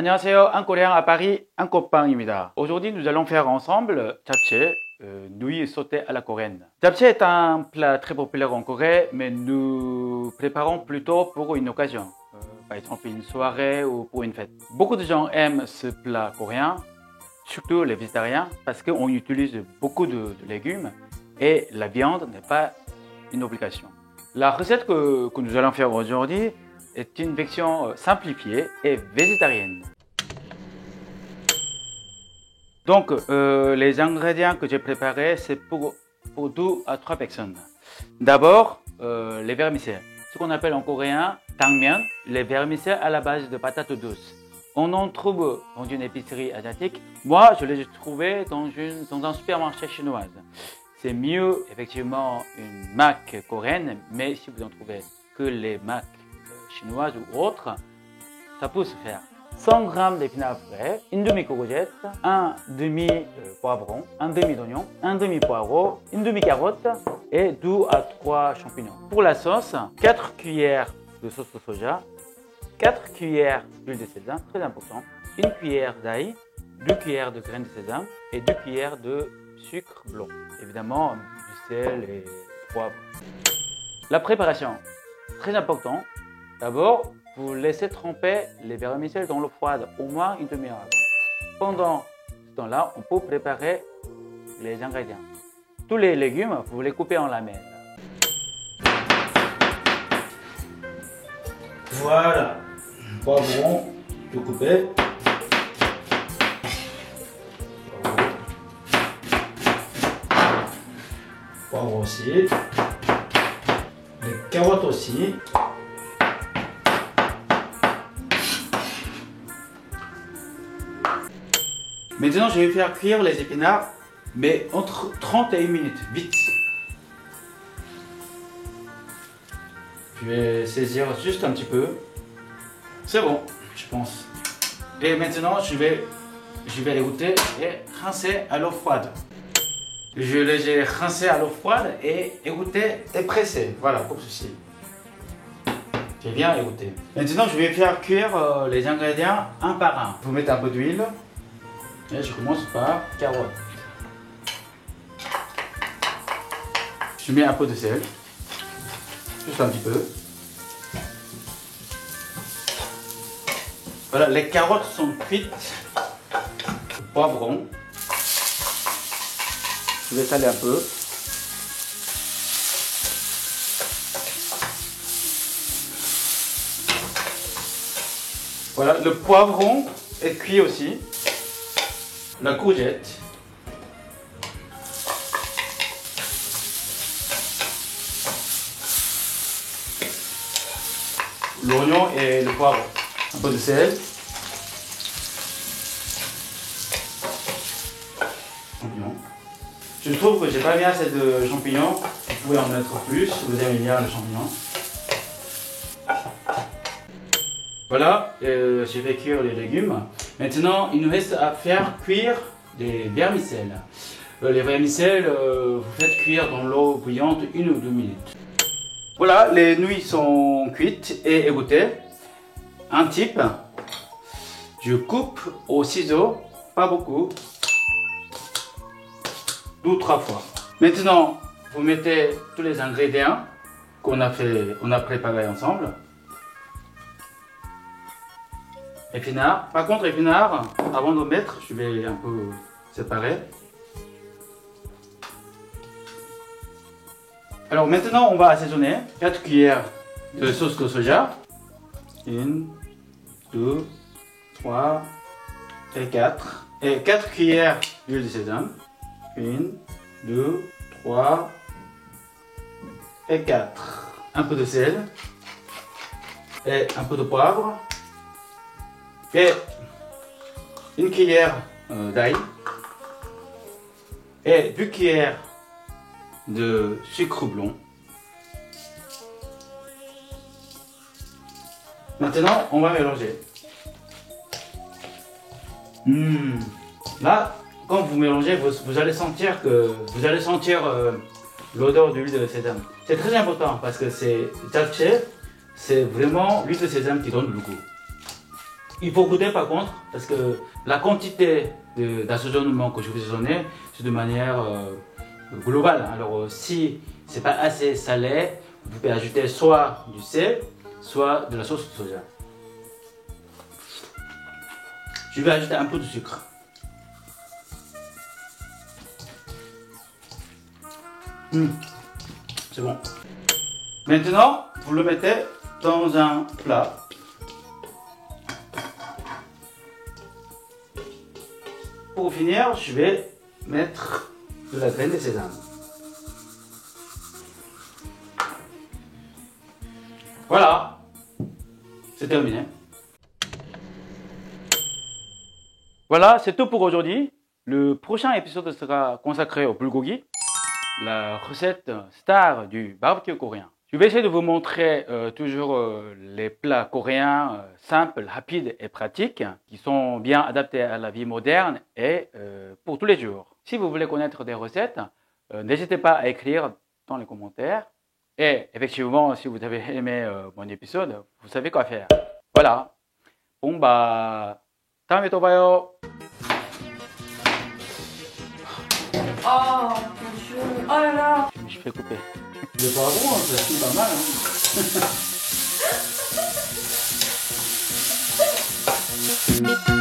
안녕하세요, un coréen à Paris, un copain입니다. Aujourd'hui, nous allons faire ensemble japchae, nouilles sautées à la coréenne. Japchae est un plat très populaire en Corée, mais nous préparons plutôt pour une occasion, par exemple une soirée ou pour une fête. Beaucoup de gens aiment ce plat coréen, surtout les végétariens, parce qu'on utilise beaucoup de légumes et la viande n'est pas une obligation. La recette que nous allons faire aujourd'hui est une version simplifiée et végétarienne. Donc, les ingrédients que j'ai préparés, c'est pour 2 à 3 personnes. D'abord, les vermicelles, ce qu'on appelle en coréen tangmyeon, les vermicelles à la base de patates douces. On en trouve dans une épicerie asiatique. Moi, je les ai trouvés dans un supermarché chinois. C'est mieux, effectivement, une marque coréenne, mais si vous en trouvez que les marques chinoises ou autres, ça peut se faire. 100 g d'épinards frais, une demi-courgette, un demi-poivron, un demi-d'oignon, un demi-poireau, une demi-carotte et 2 à 3 champignons. Pour la sauce, 4 cuillères de sauce de soja, 4 cuillères d'huile de sésame, très important, une cuillère d'ail, 2 cuillères de graines de sésame et 2 cuillères de sucre blanc. Évidemment, du sel et poivre. La préparation, très important. D'abord, vous laissez tremper les vermicelles dans l'eau froide au moins une demi-heure avant. Pendant ce temps-là, on peut préparer les ingrédients. Tous les légumes, vous les coupez en lamelles. Voilà, poivron, tout coupé. Poivron aussi. Les carottes aussi. Maintenant, je vais faire cuire les épinards, mais entre 30 et 1 minute, vite. Je vais saisir juste un petit peu. C'est bon, je pense. Et maintenant, je vais les goûter et rincer à l'eau froide. Je les ai rincés à l'eau froide et égoutter et pressé. Voilà, comme ceci. J'ai bien égoutté. Maintenant, je vais faire cuire les ingrédients un par un. Vous mettez un peu d'huile. Et je commence par carotte. Je mets un peu de sel. Juste un petit peu. Voilà, les carottes sont cuites. Le poivron. Je vais saler un peu. Voilà, le poivron est cuit aussi. La courgette. L'oignon et le poivron. Un peu de sel. Champignons. Je trouve que j'ai pas bien assez de champignons. Vous pouvez en mettre plus si vous aimez bien les champignons. Voilà, j'ai fait cuire les légumes. Maintenant, il nous reste à faire cuire les vermicelles. Les vermicelles, vous faites cuire dans l'eau bouillante 1 ou 2 minutes. Voilà, les nouilles sont cuites et égouttées. Un type, je coupe au ciseau, pas beaucoup, 2 ou 3 fois. Maintenant, vous mettez tous les ingrédients qu'on a préparés ensemble. Épinards. Par contre, épinards, avant de mettre, je vais un peu séparer. Alors maintenant, on va assaisonner. 4 cuillères de sauce de soja. 1, 2, 3 et 4. Et 4 cuillères d'huile de sésame. 1, 2, 3 et 4. Un peu de sel. Et un peu de poivre. Et une cuillère d'ail et 2 cuillères de sucre blanc. Maintenant, on va mélanger. Là, quand vous mélangez, vous allez sentir l'odeur de l'huile de sésame. C'est très important parce que c'est japchae, c'est vraiment l'huile de sésame qui donne le goût. Il faut goûter par contre, parce que la quantité d'assaisonnement que je vous ai donné, c'est de manière globale. Alors si c'est pas assez salé, vous pouvez ajouter soit du sel, soit de la sauce de soja. Je vais ajouter un peu de sucre. C'est bon. Maintenant, vous le mettez dans un plat. Pour finir, je vais mettre de la graine de sésame. Voilà, c'est terminé. Voilà, c'est tout pour aujourd'hui. Le prochain épisode sera consacré au bulgogi, la recette star du barbecue coréen. Je vais essayer de vous montrer toujours les plats coréens simples, rapides et pratiques qui sont bien adaptés à la vie moderne et pour tous les jours. Si vous voulez connaître des recettes, n'hésitez pas à écrire dans les commentaires. Et effectivement, si vous avez aimé mon épisode, vous savez quoi faire. Voilà. Bon bah, 다음에 또 봐요. Ah, monsieur. Oh là là. Je me suis fait couper. Le pardon, ça finit pas mal. Hein.